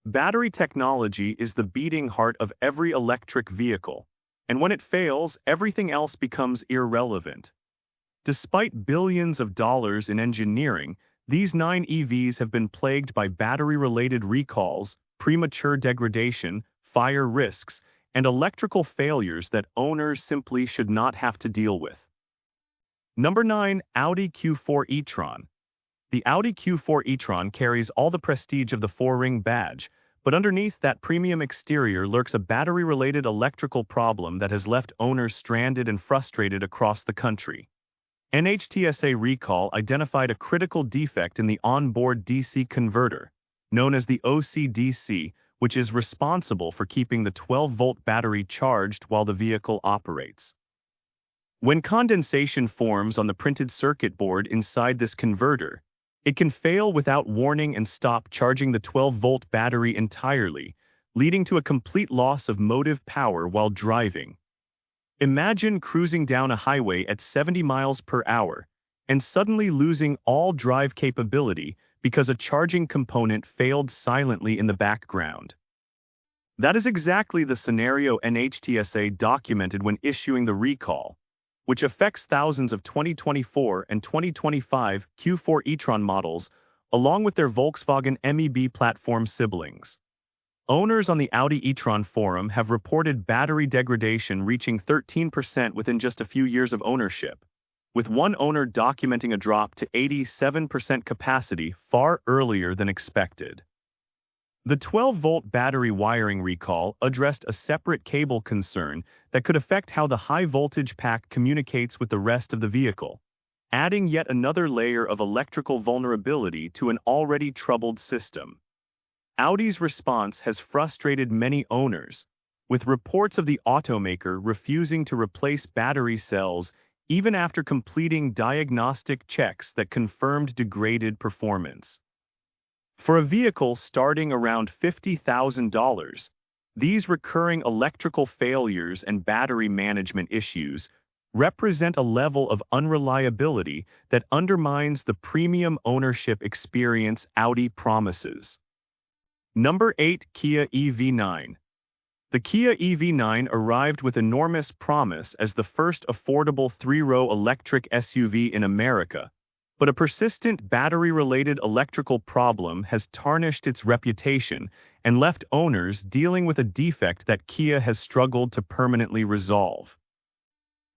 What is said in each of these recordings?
Battery technology is the beating heart of every electric vehicle, and when it fails, everything else becomes irrelevant. Despite billions of dollars in engineering, these 9 EVs have been plagued by battery-related recalls, premature degradation, fire risks, and electrical failures that owners simply should not have to deal with. Number 9. Audi Q4 e-tron. The Audi Q4 e-tron carries all the prestige of the 4-ring badge, but underneath that premium exterior lurks a battery-related electrical problem that has left owners stranded and frustrated across the country. NHTSA recall identified a critical defect in the onboard DC converter, known as the OCDC, which is responsible for keeping the 12-volt battery charged while the vehicle operates. When condensation forms on the printed circuit board inside this converter, it can fail without warning and stop charging the 12-volt battery entirely, leading to a complete loss of motive power while driving. Imagine cruising down a highway at 70 miles per hour and suddenly losing all drive capability because a charging component failed silently in the background. That is exactly the scenario NHTSA documented when issuing the recall, which affects thousands of 2024 and 2025 Q4 e-tron models, along with their Volkswagen MEB platform siblings. Owners on the Audi e-tron forum have reported battery degradation reaching 13% within just a few years of ownership, with one owner documenting a drop to 87% capacity far earlier than expected. The 12-volt battery wiring recall addressed a separate cable concern that could affect how the high-voltage pack communicates with the rest of the vehicle, adding yet another layer of electrical vulnerability to an already troubled system. Audi's response has frustrated many owners, with reports of the automaker refusing to replace battery cells even after completing diagnostic checks that confirmed degraded performance. For a vehicle starting around $50,000, these recurring electrical failures and battery management issues represent a level of unreliability that undermines the premium ownership experience Audi promises. Number 8. Kia EV9. The Kia EV9 arrived with enormous promise as the first affordable 3-row electric SUV in America, but a persistent battery-related electrical problem has tarnished its reputation and left owners dealing with a defect that Kia has struggled to permanently resolve.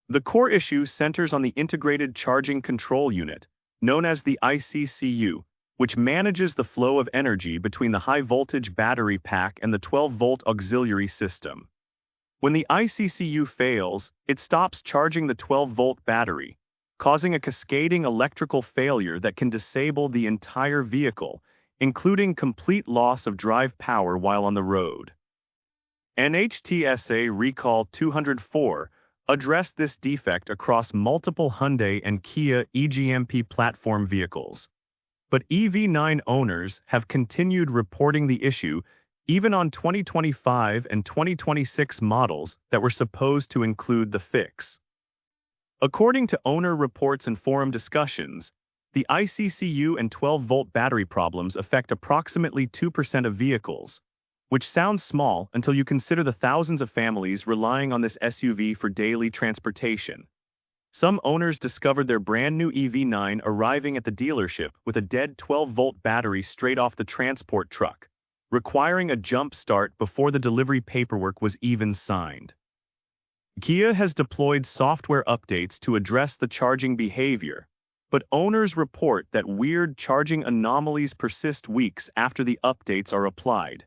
The core issue centers on the Integrated Charging Control Unit, known as the ICCU, which manages the flow of energy between the high-voltage battery pack and the 12-volt auxiliary system. When the ICCU fails, it stops charging the 12-volt battery, causing a cascading electrical failure that can disable the entire vehicle, including complete loss of drive power while on the road. NHTSA Recall 204 addressed this defect across multiple Hyundai and Kia eGMP platform vehicles. But EV9 owners have continued reporting the issue even on 2025 and 2026 models that were supposed to include the fix. According to owner reports and forum discussions, the ICCU and 12-volt battery problems affect approximately 2% of vehicles, which sounds small until you consider the thousands of families relying on this SUV for daily transportation. Some owners discovered their brand-new EV9 arriving at the dealership with a dead 12-volt battery straight off the transport truck, requiring a jump start before the delivery paperwork was even signed. Kia has deployed software updates to address the charging behavior, but owners report that weird charging anomalies persist weeks after the updates are applied.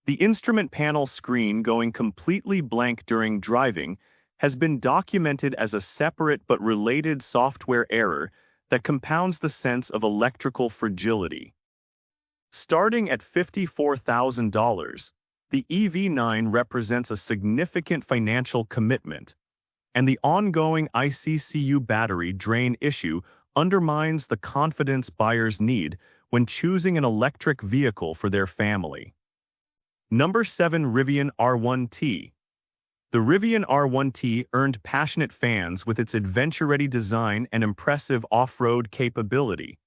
The instrument panel screen going completely blank during driving has been documented as a separate but related software error that compounds the sense of electrical fragility. Starting at $54,000, the EV9 represents a significant financial commitment, and the ongoing ICCU battery drain issue undermines the confidence buyers need when choosing an electric vehicle for their family. Number 7. Rivian R1T. The Rivian R1T earned passionate fans with its adventure-ready design and impressive off-road capability,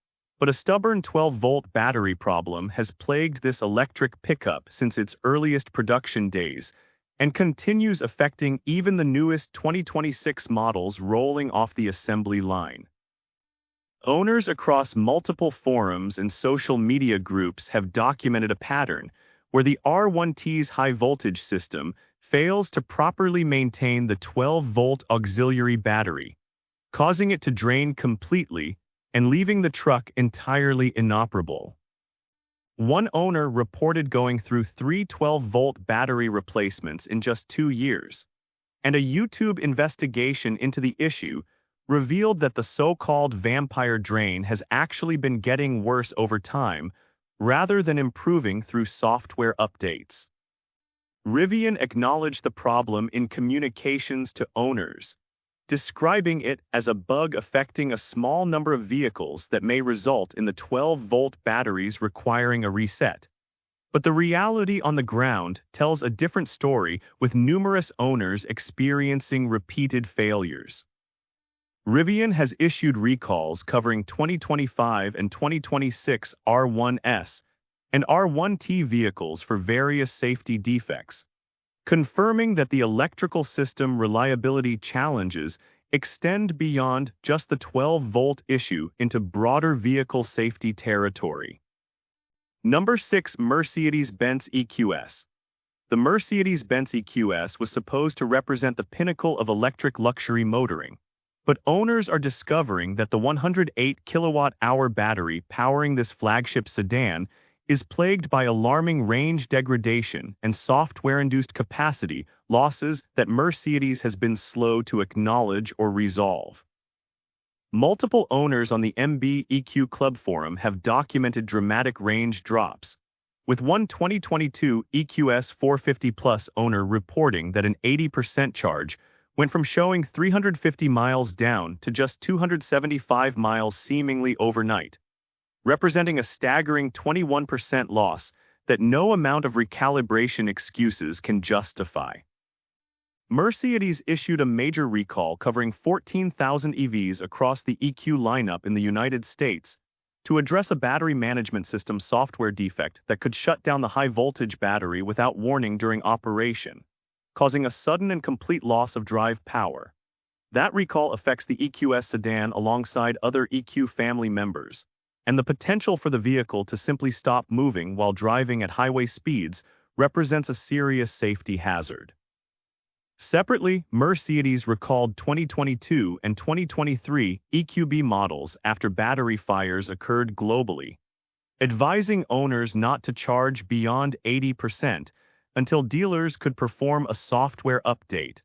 But a stubborn 12-volt battery problem has plagued this electric pickup since its earliest production days and continues affecting even the newest 2026 models rolling off the assembly line. Owners across multiple forums and social media groups have documented a pattern where the R1T's high-voltage system fails to properly maintain the 12-volt auxiliary battery, causing it to drain completely and leaving the truck entirely inoperable. One owner reported going through 3 12-volt battery replacements in just 2 years, and a YouTube investigation into the issue revealed that the so-called vampire drain has actually been getting worse over time rather than improving through software updates. Rivian acknowledged the problem in communications to owners, describing it as a bug affecting a small number of vehicles that may result in the 12-volt batteries requiring a reset. But the reality on the ground tells a different story, with numerous owners experiencing repeated failures. Rivian has issued recalls covering 2025 and 2026 R1S and R1T vehicles for various safety defects, confirming that the electrical system reliability challenges extend beyond just the 12-volt issue into broader vehicle safety territory. Number 6. Mercedes-Benz EQS. The Mercedes-Benz EQS was supposed to represent the pinnacle of electric luxury motoring, but owners are discovering that the 108 kilowatt-hour battery powering this flagship sedan is plagued by alarming range degradation and software-induced capacity losses that Mercedes has been slow to acknowledge or resolve. Multiple owners on the MB-EQ Club forum have documented dramatic range drops, with one 2022 EQS 450 Plus owner reporting that an 80% charge went from showing 350 miles down to just 275 miles seemingly overnight, representing a staggering 21% loss that no amount of recalibration excuses can justify. Mercedes issued a major recall covering 14,000 EVs across the EQ lineup in the United States to address a battery management system software defect that could shut down the high-voltage battery without warning during operation, causing a sudden and complete loss of drive power. That recall affects the EQS sedan alongside other EQ family members, and the potential for the vehicle to simply stop moving while driving at highway speeds represents a serious safety hazard. Separately, Mercedes recalled 2022 and 2023 EQB models after battery fires occurred globally, advising owners not to charge beyond 80% until dealers could perform a software update,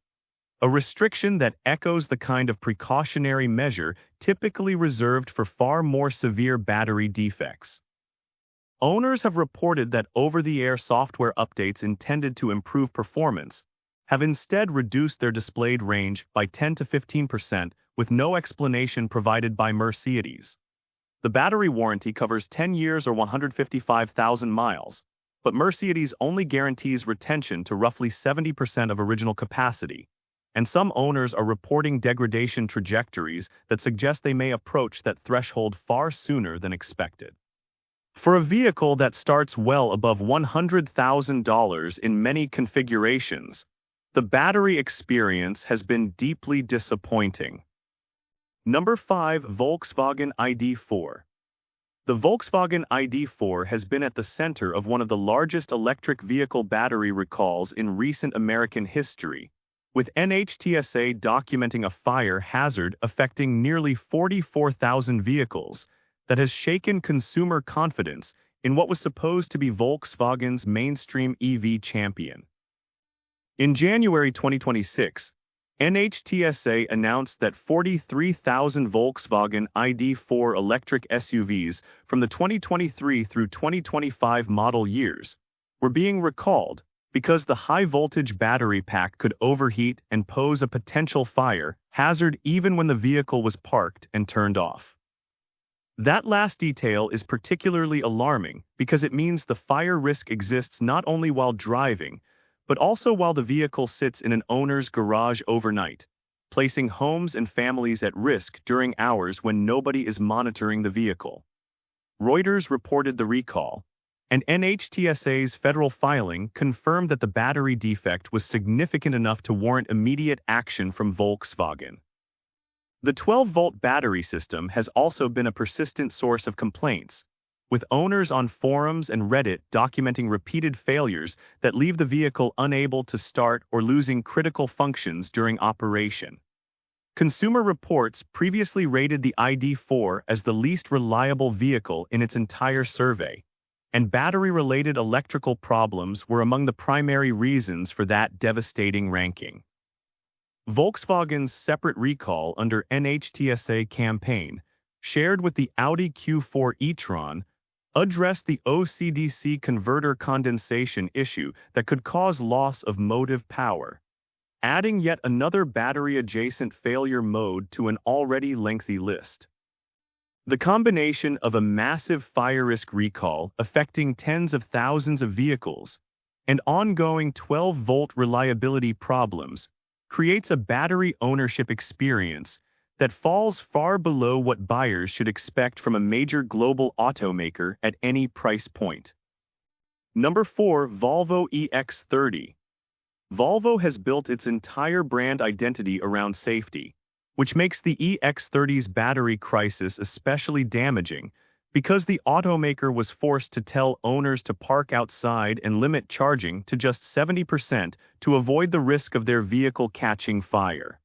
a restriction that echoes the kind of precautionary measure typically reserved for far more severe battery defects. Owners have reported that over-the-air software updates intended to improve performance have instead reduced their displayed range by 10 to 15% with no explanation provided by Mercedes. The battery warranty covers 10 years or 155,000 miles, but Mercedes only guarantees retention to roughly 70% of original capacity, and some owners are reporting degradation trajectories that suggest they may approach that threshold far sooner than expected. For a vehicle that starts well above $100,000 in many configurations, the battery experience has been deeply disappointing. Number 5. Volkswagen ID.4. The Volkswagen ID.4 has been at the center of one of the largest electric vehicle battery recalls in recent American history, with NHTSA documenting a fire hazard affecting nearly 44,000 vehicles that has shaken consumer confidence in what was supposed to be Volkswagen's mainstream EV champion. In January 2026, NHTSA announced that 43,000 Volkswagen ID.4 electric SUVs from the 2023 through 2025 model years were being recalled because the high-voltage battery pack could overheat and pose a potential fire hazard even when the vehicle was parked and turned off. That last detail is particularly alarming because it means the fire risk exists not only while driving, but also while the vehicle sits in an owner's garage overnight, placing homes and families at risk during hours when nobody is monitoring the vehicle. Reuters reported the recall, and NHTSA's federal filing confirmed that the battery defect was significant enough to warrant immediate action from Volkswagen. The 12-volt battery system has also been a persistent source of complaints, with owners on forums and Reddit documenting repeated failures that leave the vehicle unable to start or losing critical functions during operation. Consumer Reports previously rated the ID.4 as the least reliable vehicle in its entire survey, and battery-related electrical problems were among the primary reasons for that devastating ranking. Volkswagen's separate recall under NHTSA campaign, shared with the Audi Q4 e-tron, addressed the OCDC converter condensation issue that could cause loss of motive power, adding yet another battery-adjacent failure mode to an already lengthy list. The combination of a massive fire risk recall affecting tens of thousands of vehicles and ongoing 12-volt reliability problems creates a battery ownership experience that falls far below what buyers should expect from a major global automaker at any price point. Number 4. Volvo EX30. Volvo has built its entire brand identity around safety, which makes the EX30's battery crisis especially damaging because the automaker was forced to tell owners to park outside and limit charging to just 70% to avoid the risk of their vehicle catching fire.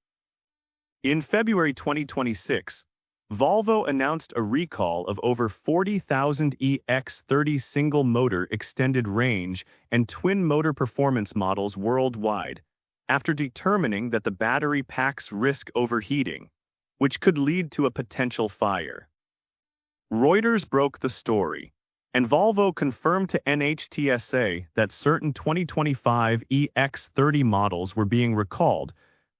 In February 2026, Volvo announced a recall of over 40,000 EX30 single-motor extended range and twin-motor performance models worldwide, after determining that the battery packs risk overheating, which could lead to a potential fire. Reuters broke the story, and Volvo confirmed to NHTSA that certain 2025 EX30 models were being recalled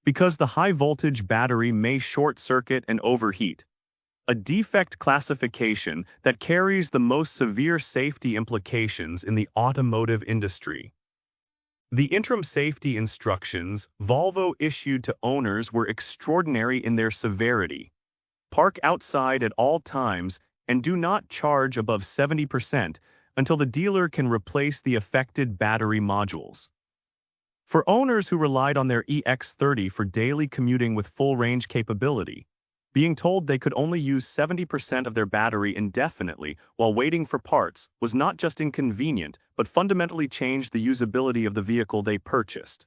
because the high-voltage battery may short-circuit and overheat, a defect classification that carries the most severe safety implications in the automotive industry. The interim safety instructions Volvo issued to owners were extraordinary in their severity. Park outside at all times and do not charge above 70% until the dealer can replace the affected battery modules. For owners who relied on their EX30 for daily commuting with full range capability, being told they could only use 70% of their battery indefinitely while waiting for parts was not just inconvenient, but fundamentally changed the usability of the vehicle they purchased.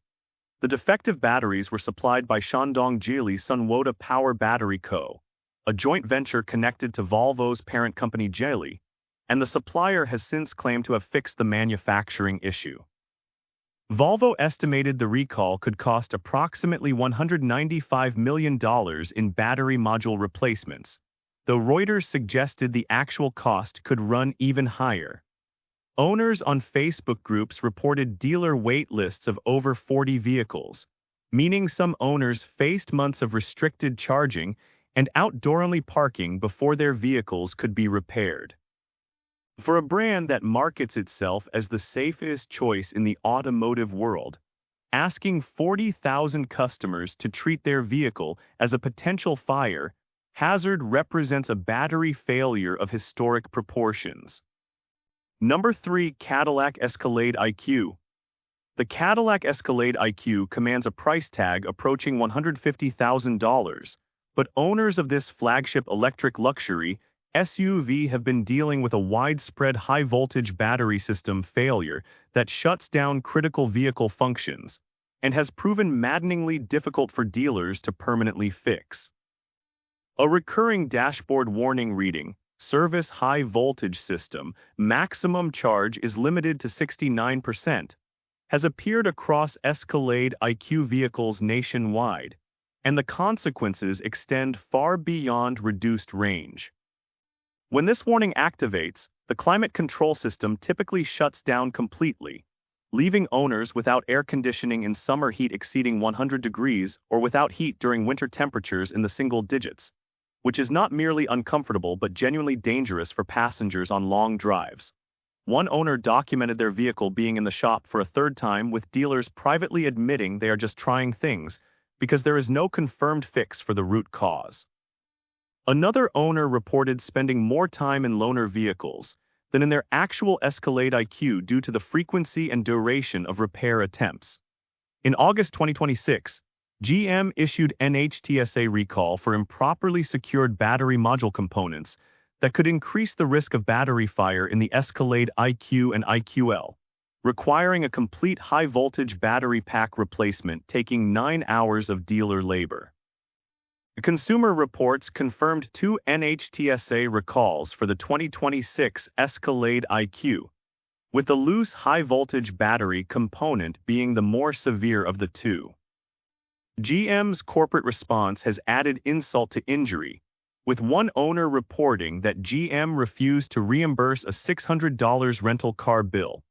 The defective batteries were supplied by Shandong Geely Sunwoda Power Battery Co., a joint venture connected to Volvo's parent company Geely, and the supplier has since claimed to have fixed the manufacturing issue. Volvo estimated the recall could cost approximately $195 million in battery module replacements, though Reuters suggested the actual cost could run even higher. Owners on Facebook groups reported dealer wait lists of over 40 vehicles, meaning some owners faced months of restricted charging and outdoor-only parking before their vehicles could be repaired. For a brand that markets itself as the safest choice in the automotive world, asking 40,000 customers to treat their vehicle as a potential fire hazard represents a battery failure of historic proportions. Number 3. Cadillac Escalade IQ. The Cadillac Escalade IQ commands a price tag approaching $150,000, but owners of this flagship electric luxury SUV have been dealing with a widespread high-voltage battery system failure that shuts down critical vehicle functions and has proven maddeningly difficult for dealers to permanently fix. A recurring dashboard warning reading, "Service high voltage system, maximum charge is limited to 69%, has appeared across Escalade IQ vehicles nationwide, and the consequences extend far beyond reduced range. When this warning activates, the climate control system typically shuts down completely, leaving owners without air conditioning in summer heat exceeding 100 degrees or without heat during winter temperatures in the single digits, which is not merely uncomfortable but genuinely dangerous for passengers on long drives. One owner documented their vehicle being in the shop for a third time, with dealers privately admitting they are just trying things because there is no confirmed fix for the root cause. Another owner reported spending more time in loaner vehicles than in their actual Escalade IQ due to the frequency and duration of repair attempts. In August 2026, GM issued NHTSA recall for improperly secured battery module components that could increase the risk of battery fire in the Escalade IQ and IQL, requiring a complete high-voltage battery pack replacement taking 9 hours of dealer labor. Consumer Reports confirmed 2 NHTSA recalls for the 2026 Escalade IQ, with the loose high-voltage battery component being the more severe of the two. GM's corporate response has added insult to injury, with one owner reporting that GM refused to reimburse a $600 rental car bill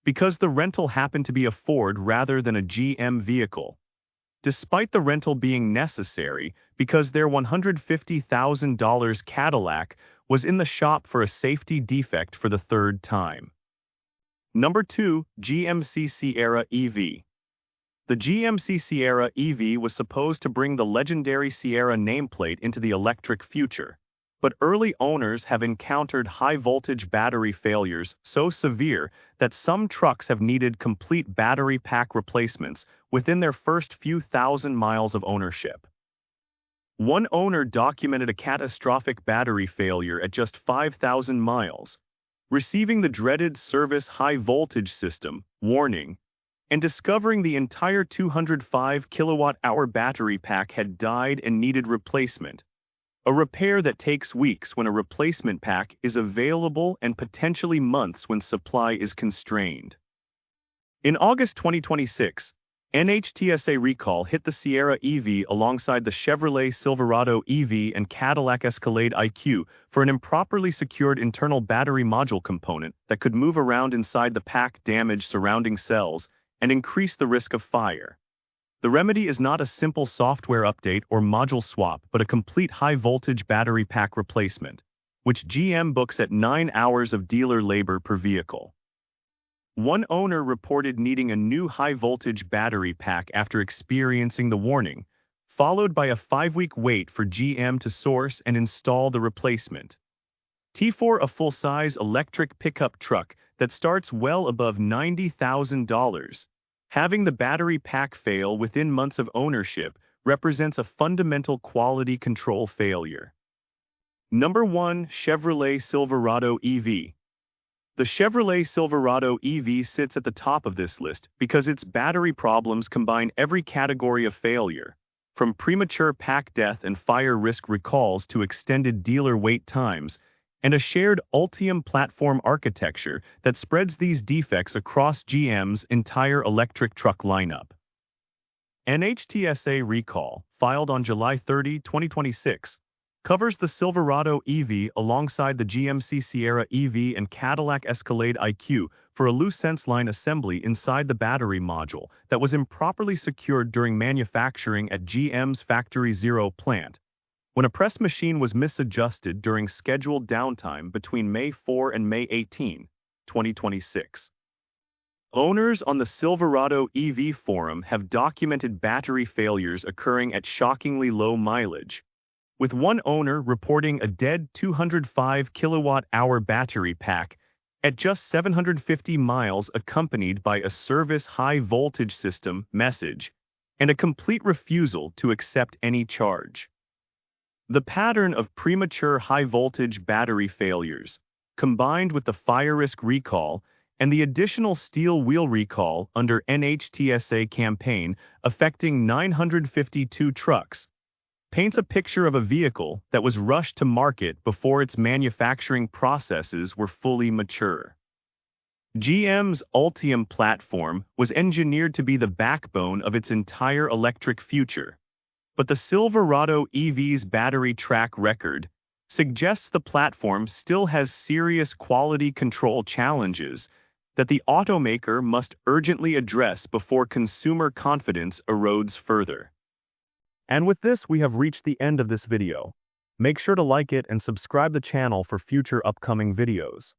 because the rental happened to be a Ford rather than a GM vehicle, despite the rental being necessary because their $150,000 Cadillac was in the shop for a safety defect for the third time. Number 2. GMC Sierra EV. The GMC Sierra EV was supposed to bring the legendary Sierra nameplate into the electric future, but early owners have encountered high-voltage battery failures so severe that some trucks have needed complete battery pack replacements within their first few thousand miles of ownership. One owner documented a catastrophic battery failure at just 5,000 miles, receiving the dreaded service high-voltage system warning, and discovering the entire 205 kilowatt-hour battery pack had died and needed replacement, a repair that takes weeks when a replacement pack is available and potentially months when supply is constrained. In August 2026, NHTSA recall hit the Sierra EV alongside the Chevrolet Silverado EV and Cadillac Escalade IQ for an improperly secured internal battery module component that could move around inside the pack, damage surrounding cells, and increase the risk of fire. The remedy is not a simple software update or module swap, but a complete high-voltage battery pack replacement, which GM books at 9 hours of dealer labor per vehicle. One owner reported needing a new high-voltage battery pack after experiencing the warning, followed by a 5-week wait for GM to source and install the replacement. T4, a full-size electric pickup truck that starts well above $90,000. Having the battery pack fail within months of ownership represents a fundamental quality control failure. Number 1. Chevrolet Silverado EV. The Chevrolet Silverado EV sits at the top of this list because its battery problems combine every category of failure, from premature pack death and fire risk recalls to extended dealer wait times, and a shared Ultium platform architecture that spreads these defects across GM's entire electric truck lineup. NHTSA recall, filed on July 30, 2026, covers the Silverado EV alongside the GMC Sierra EV and Cadillac Escalade IQ for a loose sense line assembly inside the battery module that was improperly secured during manufacturing at GM's Factory Zero plant, when a press machine was misadjusted during scheduled downtime between May 4 and May 18, 2026. Owners on the Silverado EV forum have documented battery failures occurring at shockingly low mileage, with one owner reporting a dead 205 kilowatt-hour battery pack at just 750 miles accompanied by a service high-voltage system message and a complete refusal to accept any charge. The pattern of premature high-voltage battery failures, combined with the fire risk recall and the additional steel wheel recall under NHTSA campaign affecting 952 trucks, paints a picture of a vehicle that was rushed to market before its manufacturing processes were fully mature. GM's Ultium platform was engineered to be the backbone of its entire electric future, but the Silverado EV's battery track record suggests the platform still has serious quality control challenges that the automaker must urgently address before consumer confidence erodes further. And with this, we have reached the end of this video. Make sure to like it and subscribe the channel for future upcoming videos.